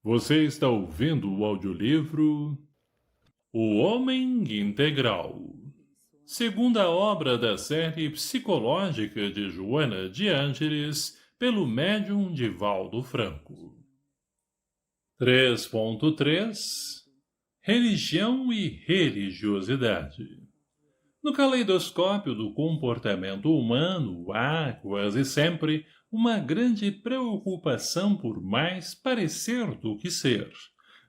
Você está ouvindo o audiolivro O Homem Integral, segunda obra da série psicológica de Joana de Ângeles, pelo médium Divaldo Franco. 3.3 Religião e religiosidade. No caleidoscópio do comportamento humano há, quase sempre, uma grande preocupação por mais parecer do que ser,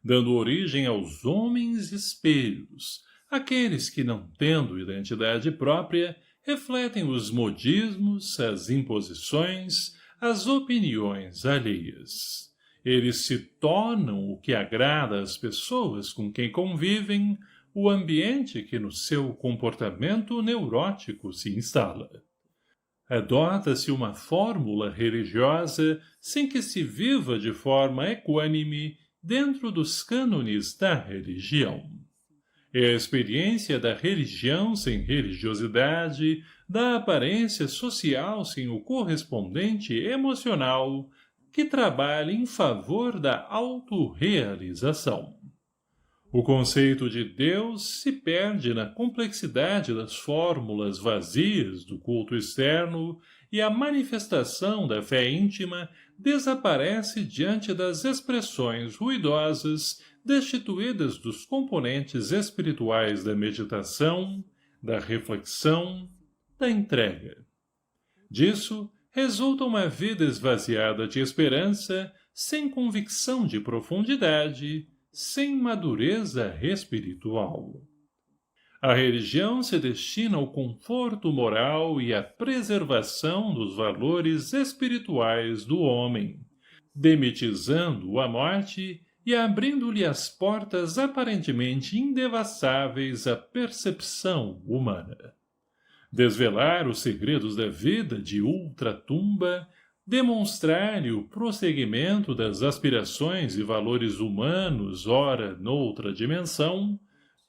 dando origem aos homens espelhos, aqueles que, não tendo identidade própria, refletem os modismos, as imposições, as opiniões alheias. Eles se tornam o que agrada às pessoas com quem convivem, o ambiente que no seu comportamento neurótico se instala. Adota-se uma fórmula religiosa sem que se viva de forma equânime dentro dos cânones da religião. É a experiência da religião sem religiosidade, da aparência social sem o correspondente emocional, que trabalha em favor da autorrealização. O conceito de Deus se perde na complexidade das fórmulas vazias do culto externo e a manifestação da fé íntima desaparece diante das expressões ruidosas destituídas dos componentes espirituais da meditação, da reflexão, da entrega. Disso resulta uma vida esvaziada de esperança, sem convicção de profundidade, sem madureza espiritual. A religião se destina ao conforto moral e à preservação dos valores espirituais do homem, demitizando a morte e abrindo-lhe as portas aparentemente indevassáveis à percepção humana. Desvelar os segredos da vida de ultratumba, demonstrar-lhe o prosseguimento das aspirações e valores humanos, ora noutra dimensão,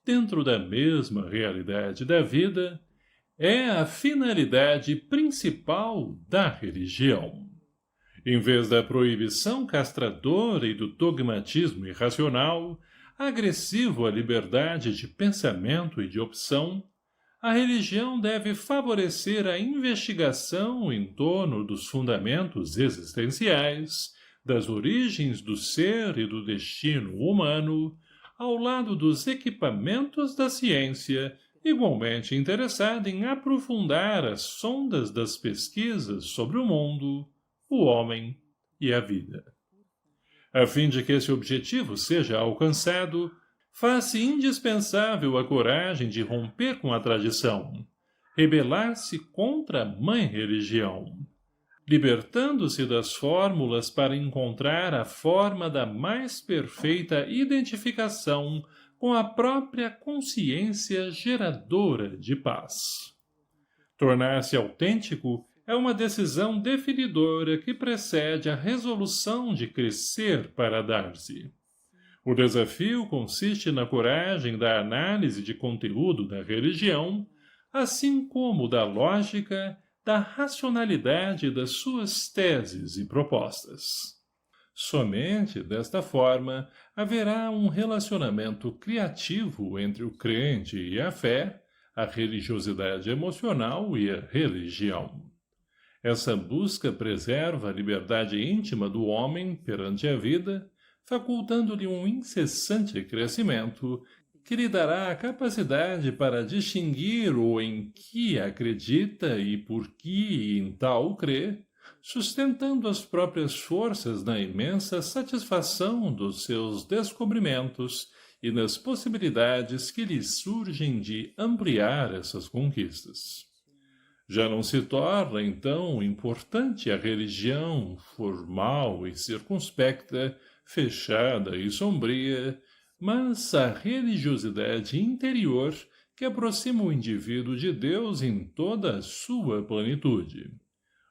dentro da mesma realidade da vida, é a finalidade principal da religião. Em vez da proibição castradora e do dogmatismo irracional, agressivo à liberdade de pensamento e de opção, a religião deve favorecer a investigação em torno dos fundamentos existenciais, das origens do ser e do destino humano, ao lado dos equipamentos da ciência, igualmente interessada em aprofundar as sondas das pesquisas sobre o mundo, o homem e a vida. A fim de que esse objetivo seja alcançado, faz-se indispensável a coragem de romper com a tradição, rebelar-se contra a mãe religião, libertando-se das fórmulas para encontrar a forma da mais perfeita identificação com a própria consciência geradora de paz. Tornar-se autêntico é uma decisão definidora que precede a resolução de crescer para dar-se. O desafio consiste na coragem da análise de conteúdo da religião, assim como da lógica, da racionalidade das suas teses e propostas. Somente desta forma haverá um relacionamento criativo entre o crente e a fé, a religiosidade emocional e a religião. Essa busca preserva a liberdade íntima do homem perante a vida, facultando-lhe um incessante crescimento que lhe dará a capacidade para distinguir o em que acredita e por que em tal crê, sustentando as próprias forças na imensa satisfação dos seus descobrimentos e nas possibilidades que lhe surgem de ampliar essas conquistas. Já não se torna, então, importante a religião formal e circunspecta, fechada e sombria, mas a religiosidade interior que aproxima o indivíduo de Deus em toda a sua plenitude.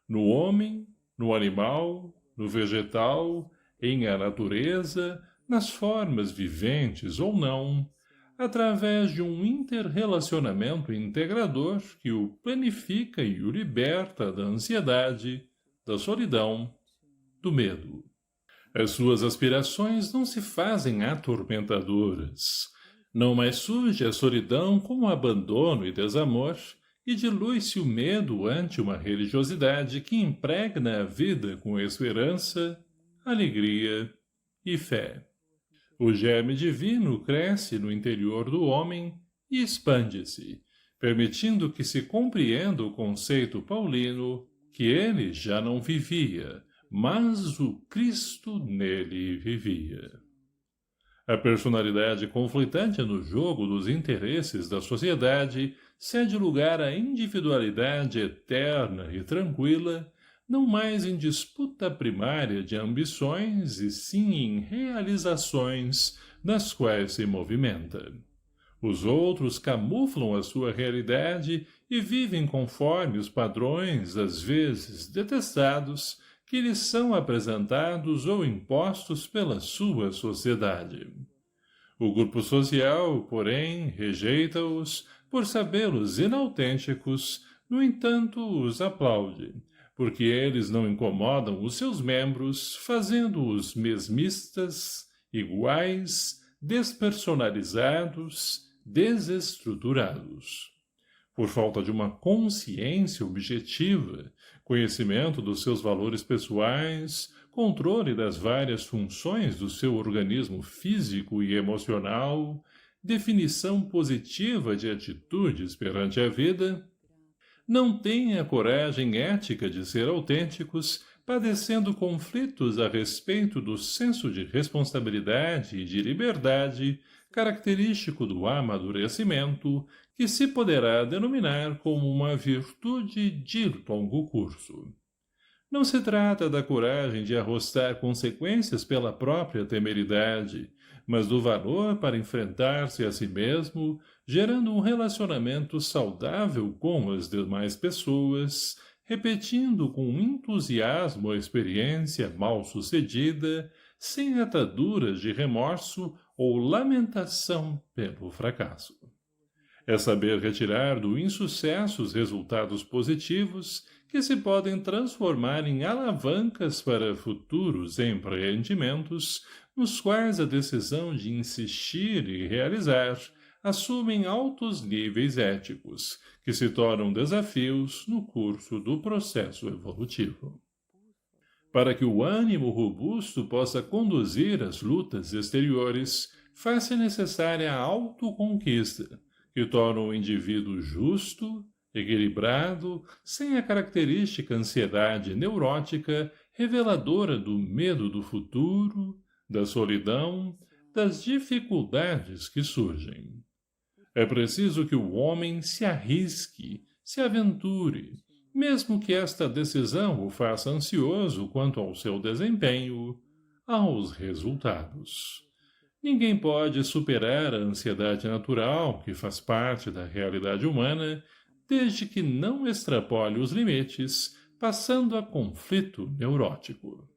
No homem, no animal, no vegetal, em a natureza, nas formas viventes ou não, através de um interrelacionamento integrador que o planifica e o liberta da ansiedade, da solidão, do medo. As suas aspirações não se fazem atormentadoras. Não mais surge a solidão como abandono e desamor, e dilui-se o medo ante uma religiosidade que impregna a vida com esperança, alegria e fé. O germe divino cresce no interior do homem e expande-se, permitindo que se compreenda o conceito paulino que ele já não vivia, mas o Cristo nele vivia. A personalidade conflitante no jogo dos interesses da sociedade cede lugar à individualidade eterna e tranquila, não mais em disputa primária de ambições e sim em realizações nas quais se movimenta. Os outros camuflam a sua realidade e vivem conforme os padrões, às vezes detestados, que lhes são apresentados ou impostos pela sua sociedade. O grupo social, porém, rejeita-os por sabê-los inautênticos, no entanto, os aplaude, porque eles não incomodam os seus membros, fazendo-os mesmistas, iguais, despersonalizados, desestruturados. Por falta de uma consciência objetiva, conhecimento dos seus valores pessoais, controle das várias funções do seu organismo físico e emocional, definição positiva de atitudes perante a vida, não têm a coragem ética de ser autênticos, padecendo conflitos a respeito do senso de responsabilidade e de liberdade, característico do amadurecimento, que se poderá denominar como uma virtude de longo curso. Não se trata da coragem de arrostar consequências pela própria temeridade, mas do valor para enfrentar-se a si mesmo, gerando um relacionamento saudável com as demais pessoas, repetindo com entusiasmo a experiência mal-sucedida, sem ataduras de remorso ou lamentação pelo fracasso. É saber retirar do insucesso os resultados positivos que se podem transformar em alavancas para futuros empreendimentos, nos quais a decisão de insistir e realizar assumem altos níveis éticos, que se tornam desafios no curso do processo evolutivo. Para que o ânimo robusto possa conduzir as lutas exteriores, faz-se necessária a autoconquista, que torna o indivíduo justo, equilibrado, sem a característica ansiedade neurótica reveladora do medo do futuro, da solidão, das dificuldades que surgem. É preciso que o homem se arrisque, se aventure, mesmo que esta decisão o faça ansioso quanto ao seu desempenho, aos resultados. Ninguém pode superar a ansiedade natural que faz parte da realidade humana, desde que não extrapole os limites, passando a conflito neurótico.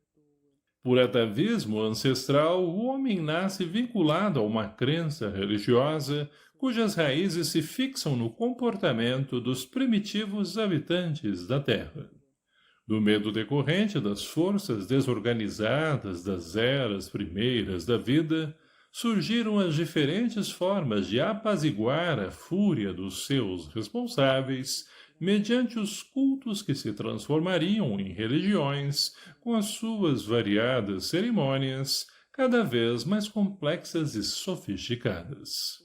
Por atavismo ancestral, o homem nasce vinculado a uma crença religiosa cujas raízes se fixam no comportamento dos primitivos habitantes da Terra. Do medo decorrente das forças desorganizadas das eras primeiras da vida, surgiram as diferentes formas de apaziguar a fúria dos seus responsáveis, mediante os cultos que se transformariam em religiões, com as suas variadas cerimônias, cada vez mais complexas e sofisticadas.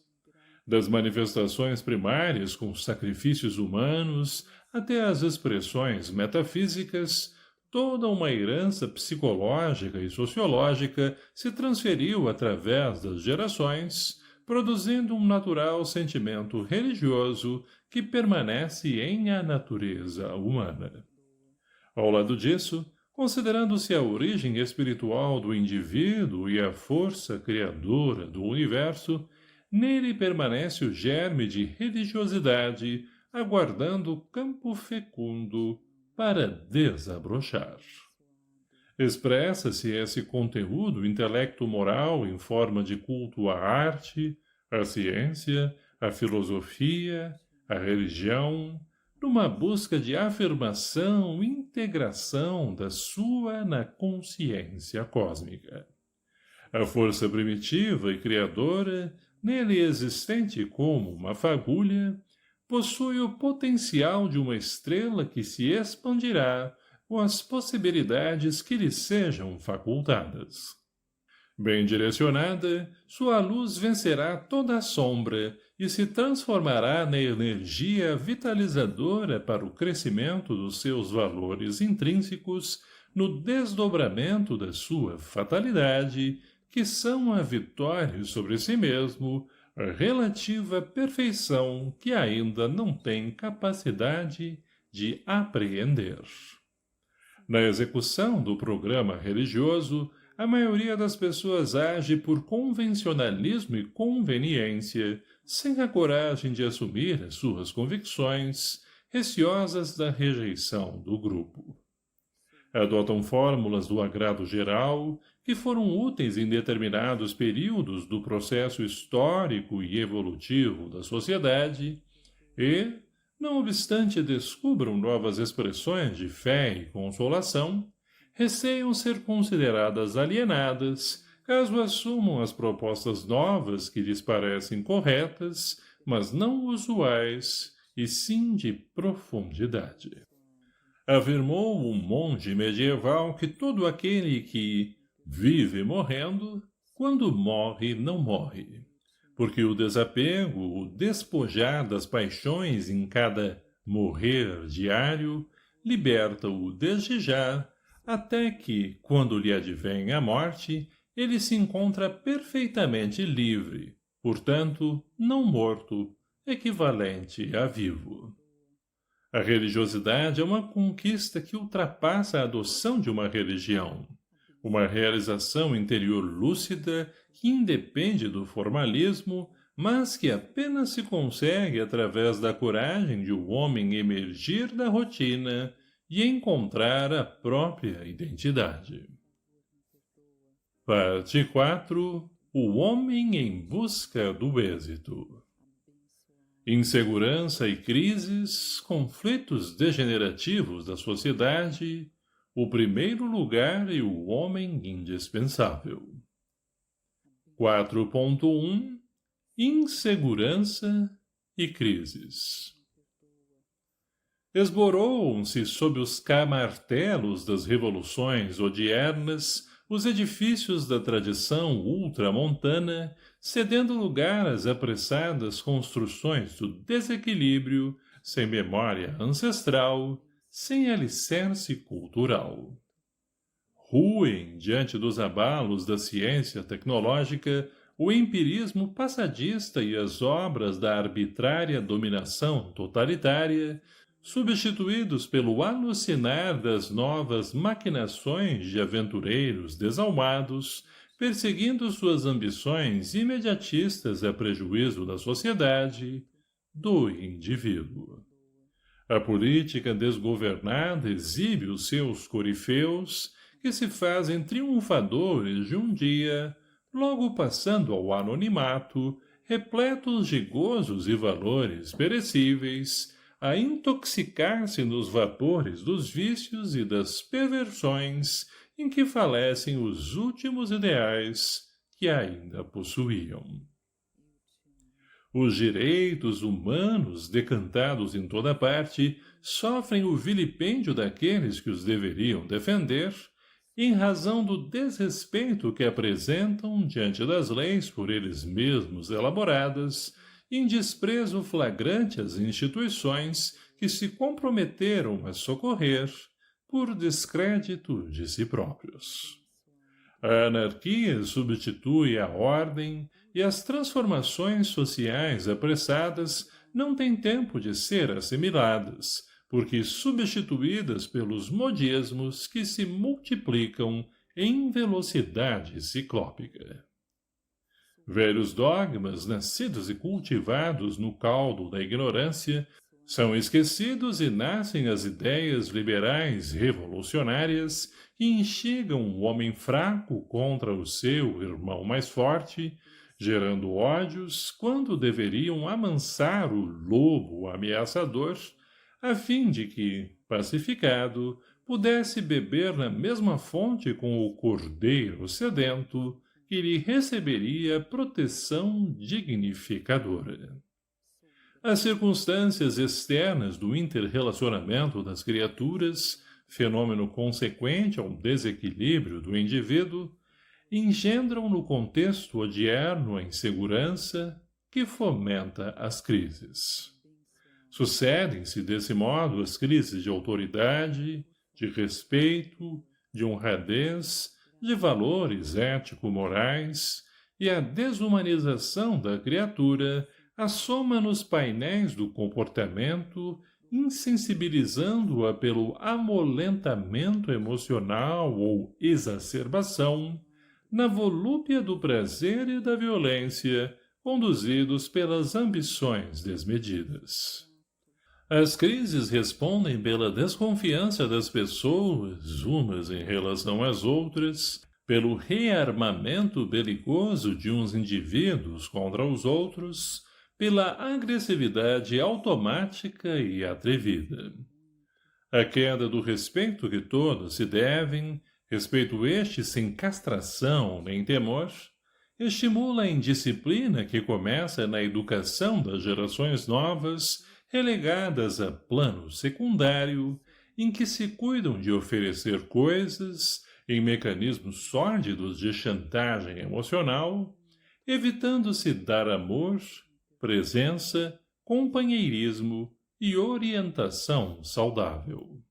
Das manifestações primárias com sacrifícios humanos até as expressões metafísicas, toda uma herança psicológica e sociológica se transferiu através das gerações, produzindo um natural sentimento religioso que permanece em a natureza humana. Ao lado disso, considerando-se a origem espiritual do indivíduo e a força criadora do universo, nele permanece o germe de religiosidade, aguardando campo fecundo para desabrochar. Expressa-se esse conteúdo intelecto-moral em forma de culto à arte, à ciência, à filosofia, à religião, numa busca de afirmação e integração da sua na consciência cósmica. A força primitiva e criadora, nele existente como uma fagulha, possui o potencial de uma estrela que se expandirá com as possibilidades que lhe sejam facultadas. Bem direcionada, sua luz vencerá toda a sombra e se transformará na energia vitalizadora para o crescimento dos seus valores intrínsecos no desdobramento da sua fatalidade, que são a vitória sobre si mesmo, a relativa perfeição que ainda não tem capacidade de apreender. Na execução do programa religioso, a maioria das pessoas age por convencionalismo e conveniência, sem a coragem de assumir as suas convicções, receosas da rejeição do grupo. Adotam fórmulas do agrado geral, que foram úteis em determinados períodos do processo histórico e evolutivo da sociedade, e, não obstante descubram novas expressões de fé e consolação, receiam ser consideradas alienadas, caso assumam as propostas novas que lhes parecem corretas, mas não usuais, e sim de profundidade. Afirmou um monge medieval que todo aquele que vive morrendo, quando morre, não morre. Porque o desapego, o despojar das paixões em cada morrer diário, liberta-o desde já, até que, quando lhe advém a morte, ele se encontra perfeitamente livre, portanto, não morto, equivalente a vivo. A religiosidade é uma conquista que ultrapassa a adoção de uma religião, uma realização interior lúcida que independe do formalismo, mas que apenas se consegue através da coragem de o homem emergir da rotina e encontrar a própria identidade. Parte 4. O homem em busca do êxito. Insegurança e crises, conflitos degenerativos da sociedade, o primeiro lugar e o homem indispensável. 4.1 Insegurança e crises. Esboroam-se sob os camartelos das revoluções odiernas os edifícios da tradição ultramontana, cedendo lugar às apressadas construções do desequilíbrio, sem memória ancestral, sem alicerce cultural. Ruem, diante dos abalos da ciência tecnológica, o empirismo passadista e as obras da arbitrária dominação totalitária, substituídos pelo alucinar das novas maquinações de aventureiros desalmados, perseguindo suas ambições imediatistas a prejuízo da sociedade, do indivíduo. A política desgovernada exibe os seus corifeus, que se fazem triunfadores de um dia, logo passando ao anonimato, repletos de gozos e valores perecíveis, a intoxicar-se nos vapores dos vícios e das perversões em que falecem os últimos ideais que ainda possuíam. Os direitos humanos, decantados em toda parte, sofrem o vilipêndio daqueles que os deveriam defender, em razão do desrespeito que apresentam diante das leis por eles mesmos elaboradas, em desprezo flagrante às instituições que se comprometeram a socorrer por descrédito de si próprios. A anarquia substitui a ordem e as transformações sociais apressadas não têm tempo de ser assimiladas, porque substituídas pelos modismos que se multiplicam em velocidade ciclópica. Velhos dogmas, nascidos e cultivados no caldo da ignorância, são esquecidos e nascem as ideias liberais revolucionárias que instigam o homem fraco contra o seu irmão mais forte, gerando ódios quando deveriam amansar o lobo ameaçador, a fim de que, pacificado, pudesse beber na mesma fonte com o cordeiro sedento, que lhe receberia proteção dignificadora. As circunstâncias externas do interrelacionamento das criaturas, fenômeno consequente ao desequilíbrio do indivíduo, engendram no contexto odierno a insegurança que fomenta as crises. Sucedem-se desse modo as crises de autoridade, de respeito, de honradez, de valores ético-morais, e a desumanização da criatura assoma nos painéis do comportamento, insensibilizando-a pelo amolentamento emocional ou exacerbação, na volúpia do prazer e da violência, conduzidos pelas ambições desmedidas. As crises respondem pela desconfiança das pessoas, umas em relação às outras, pelo rearmamento belicoso de uns indivíduos contra os outros, pela agressividade automática e atrevida. A queda do respeito que todos se devem, respeito este sem castração nem temor, estimula a indisciplina que começa na educação das gerações novas, relegadas a plano secundário, em que se cuidam de oferecer coisas, em mecanismos sórdidos de chantagem emocional, evitando-se dar amor, presença, companheirismo e orientação saudável.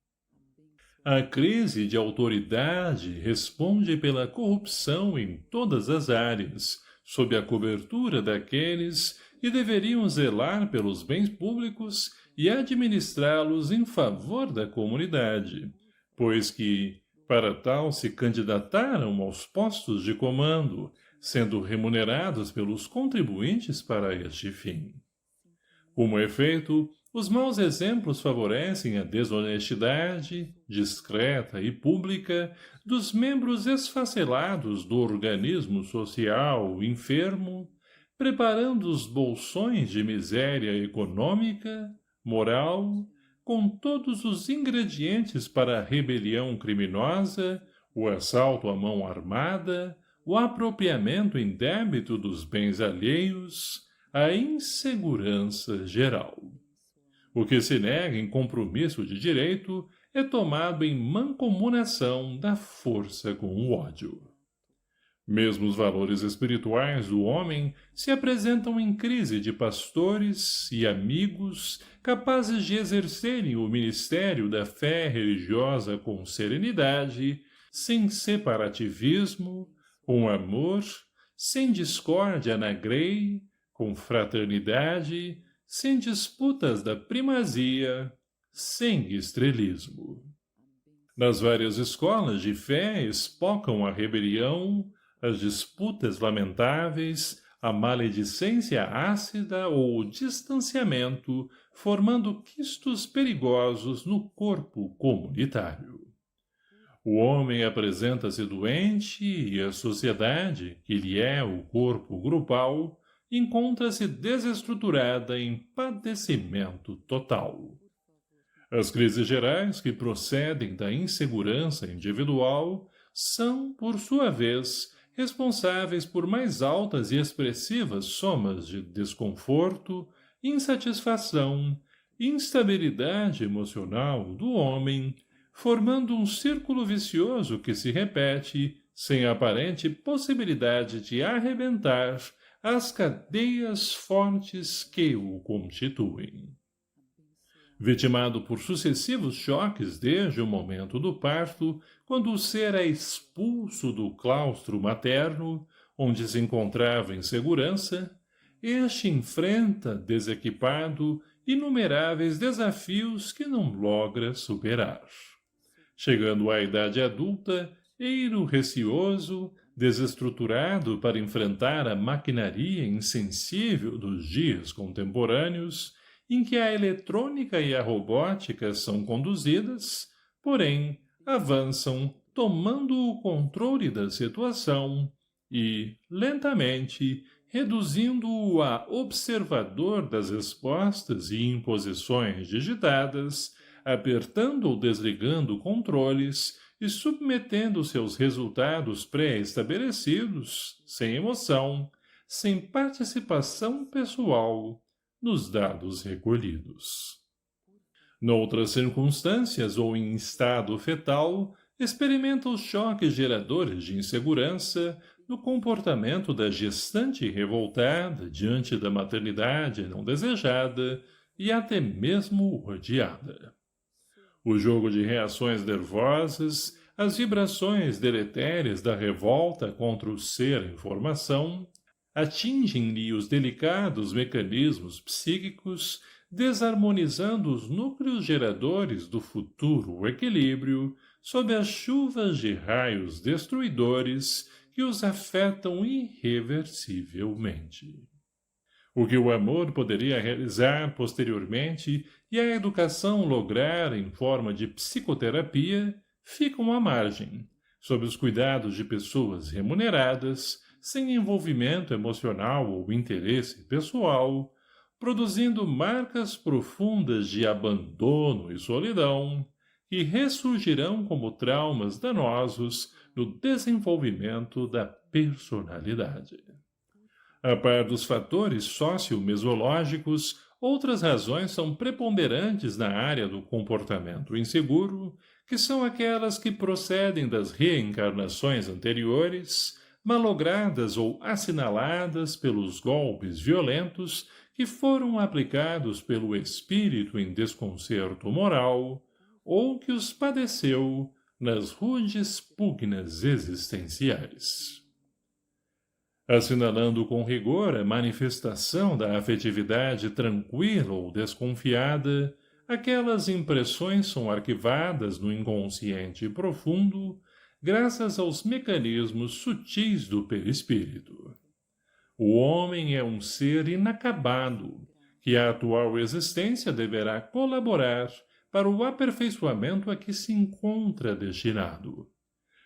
A crise de autoridade responde pela corrupção em todas as áreas, sob a cobertura daqueles que deveriam zelar pelos bens públicos e administrá-los em favor da comunidade, pois que, para tal, se candidataram aos postos de comando, sendo remunerados pelos contribuintes para este fim. Como efeito, os maus exemplos favorecem a desonestidade, discreta e pública, dos membros esfacelados do organismo social enfermo, preparando os bolsões de miséria econômica, moral, com todos os ingredientes para a rebelião criminosa, o assalto à mão armada, o apropriamento indébito dos bens alheios, a insegurança geral. O que se nega em compromisso de direito é tomado em mancomunação da força com o ódio. Mesmo os valores espirituais do homem se apresentam em crise de pastores e amigos capazes de exercerem o ministério da fé religiosa com serenidade, sem separativismo, com amor, sem discórdia na grei, com fraternidade, sem disputas da primazia, sem estrelismo. Nas várias escolas de fé espocam a rebelião, as disputas lamentáveis, a maledicência ácida ou o distanciamento, formando quistos perigosos no corpo comunitário. O homem apresenta-se doente e a sociedade, que lhe é o corpo grupal, encontra-se desestruturada em padecimento total. As crises gerais que procedem da insegurança individual são, por sua vez, responsáveis por mais altas e expressivas somas de desconforto, insatisfação, instabilidade emocional do homem, formando um círculo vicioso que se repete, sem aparente possibilidade de arrebentar as cadeias fortes que o constituem. Vitimado por sucessivos choques desde o momento do parto, quando o ser é expulso do claustro materno, onde se encontrava em segurança, este enfrenta, desequipado, inumeráveis desafios que não logra superar. Chegando à idade adulta, eiro receoso, desestruturado para enfrentar a maquinaria insensível dos dias contemporâneos, em que a eletrônica e a robótica são conduzidas, porém, avançam tomando o controle da situação e, lentamente, reduzindo-o a observador das respostas e imposições digitadas, apertando ou desligando controles e submetendo seus resultados pré-estabelecidos, sem emoção, sem participação pessoal, nos dados recolhidos. Noutras circunstâncias ou em estado fetal, experimenta os choques geradores de insegurança no comportamento da gestante revoltada diante da maternidade não desejada e até mesmo odiada. O jogo de reações nervosas, as vibrações deletérias da revolta contra o ser em formação, atingem-lhe os delicados mecanismos psíquicos, desarmonizando os núcleos geradores do futuro equilíbrio sob as chuvas de raios destruidores que os afetam irreversivelmente. O que o amor poderia realizar posteriormente e a educação lograr em forma de psicoterapia ficam à margem, sob os cuidados de pessoas remuneradas, sem envolvimento emocional ou interesse pessoal, produzindo marcas profundas de abandono e solidão, que ressurgirão como traumas danosos no desenvolvimento da personalidade. A par dos fatores sociomesológicos, outras razões são preponderantes na área do comportamento inseguro, que são aquelas que procedem das reencarnações anteriores, malogradas ou assinaladas pelos golpes violentos que foram aplicados pelo espírito em desconcerto moral, ou que os padeceu nas rudes pugnas existenciais. Assinalando com rigor a manifestação da afetividade tranquila ou desconfiada, aquelas impressões são arquivadas no inconsciente profundo, graças aos mecanismos sutis do perispírito. O homem é um ser inacabado, que a atual existência deverá colaborar para o aperfeiçoamento a que se encontra destinado.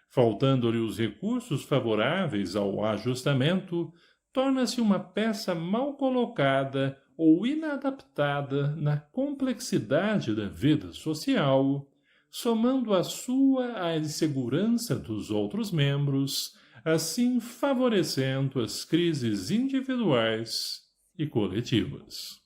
Faltando-lhe os recursos favoráveis ao ajustamento, torna-se uma peça mal colocada ou inadaptada na complexidade da vida social, somando a sua à insegurança dos outros membros, assim favorecendo as crises individuais e coletivas.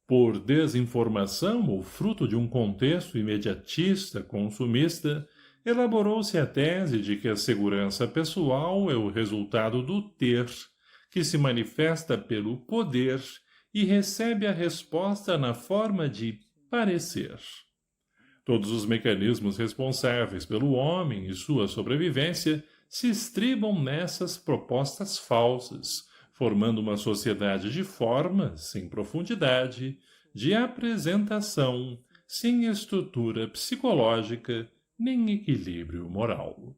Por desinformação ou fruto de um contexto imediatista consumista, elaborou-se a tese de que a segurança pessoal é o resultado do ter, que se manifesta pelo poder e recebe a resposta na forma de parecer. Todos os mecanismos responsáveis pelo homem e sua sobrevivência se estribam nessas propostas falsas, formando uma sociedade de forma, sem profundidade, de apresentação, sem estrutura psicológica, nem equilíbrio moral.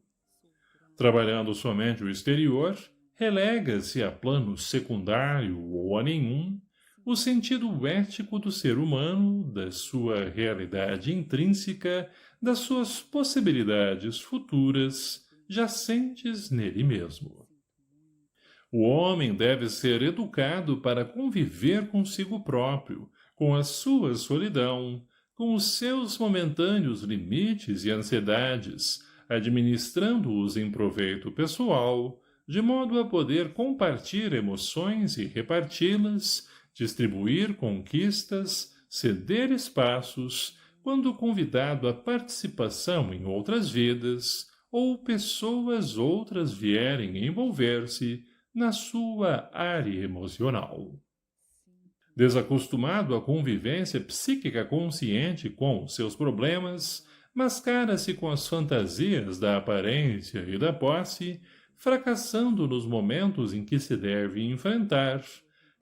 Trabalhando somente o exterior, relega-se a plano secundário ou a nenhum o sentido ético do ser humano, da sua realidade intrínseca, das suas possibilidades futuras, jacentes nele mesmo. O homem deve ser educado para conviver consigo próprio, com a sua solidão, com os seus momentâneos limites e ansiedades, administrando-os em proveito pessoal, de modo a poder compartilhar emoções e reparti-las, distribuir conquistas, ceder espaços, quando convidado à participação em outras vidas, ou pessoas outras vierem envolver-se na sua área emocional. Desacostumado à convivência psíquica consciente com os seus problemas, mascara-se com as fantasias da aparência e da posse, fracassando nos momentos em que se deve enfrentar,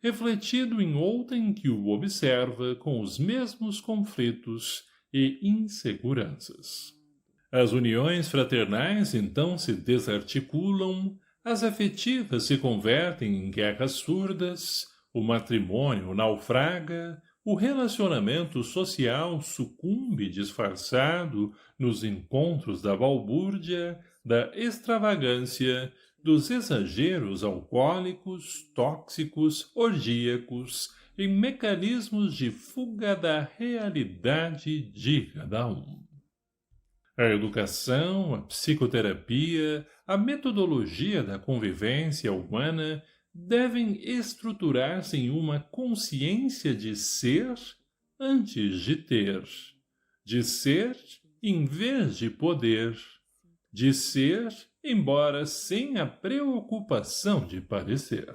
refletido em outrem que o observa com os mesmos conflitos e inseguranças. As uniões fraternais então se desarticulam, as afetivas se convertem em guerras surdas, o matrimônio naufraga, o relacionamento social sucumbe disfarçado nos encontros da balbúrdia, da extravagância, dos exageros alcoólicos, tóxicos, orgíacos, em mecanismos de fuga da realidade de cada um. A educação, a psicoterapia, a metodologia da convivência humana devem estruturar-se em uma consciência de ser antes de ter, de ser em vez de poder, de ser, embora sem a preocupação de parecer.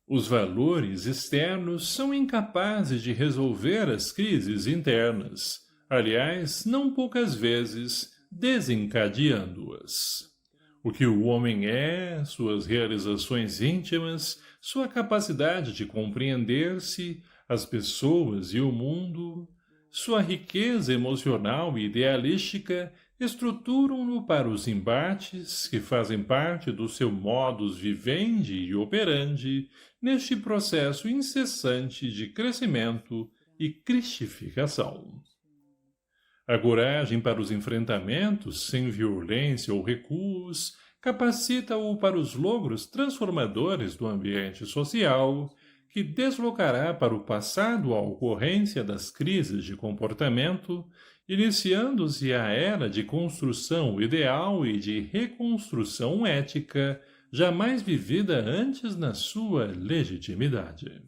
Os valores externos são incapazes de resolver as crises internas, aliás, não poucas vezes, desencadeando-as. O que o homem é, suas realizações íntimas, sua capacidade de compreender-se, as pessoas e o mundo, sua riqueza emocional e idealística estruturam-no para os embates que fazem parte do seu modus vivendi e operandi neste processo incessante de crescimento e cristificação. A coragem para os enfrentamentos, sem violência ou recuos, capacita-o para os logros transformadores do ambiente social, que deslocará para o passado a ocorrência das crises de comportamento, iniciando-se a era de construção ideal e de reconstrução ética, jamais vivida antes na sua legitimidade.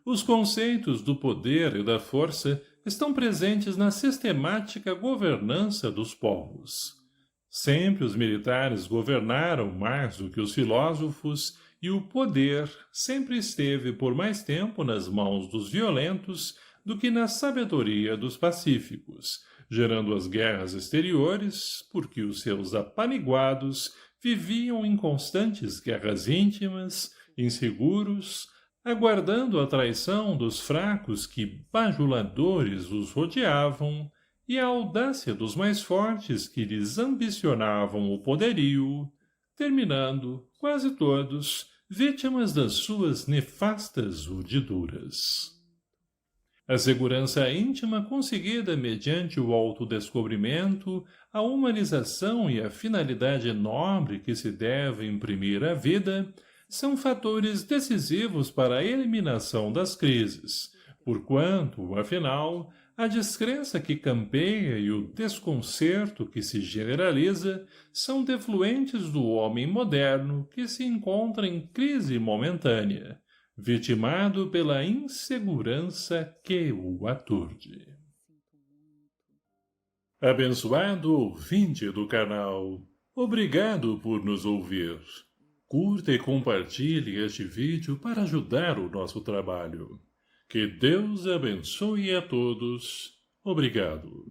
Os conceitos do poder e da força estão presentes na sistemática governança dos povos. Sempre os militares governaram mais do que os filósofos, e o poder sempre esteve por mais tempo nas mãos dos violentos do que na sabedoria dos pacíficos, gerando as guerras exteriores, porque os seus apaniguados viviam em constantes guerras íntimas, inseguros, aguardando a traição dos fracos que bajuladores os rodeavam e a audácia dos mais fortes que lhes ambicionavam o poderio, terminando, quase todos, vítimas das suas nefastas urdiduras. A segurança íntima conseguida mediante o autodescobrimento, a humanização e a finalidade nobre que se deve imprimir à vida são fatores decisivos para a eliminação das crises, porquanto, afinal, a descrença que campeia e o desconcerto que se generaliza são defluentes do homem moderno que se encontra em crise momentânea, vitimado pela insegurança que o aturde. Abençoado ouvinte do canal, obrigado por nos ouvir. Curta e compartilhe este vídeo para ajudar o nosso trabalho. Que Deus abençoe a todos. Obrigado.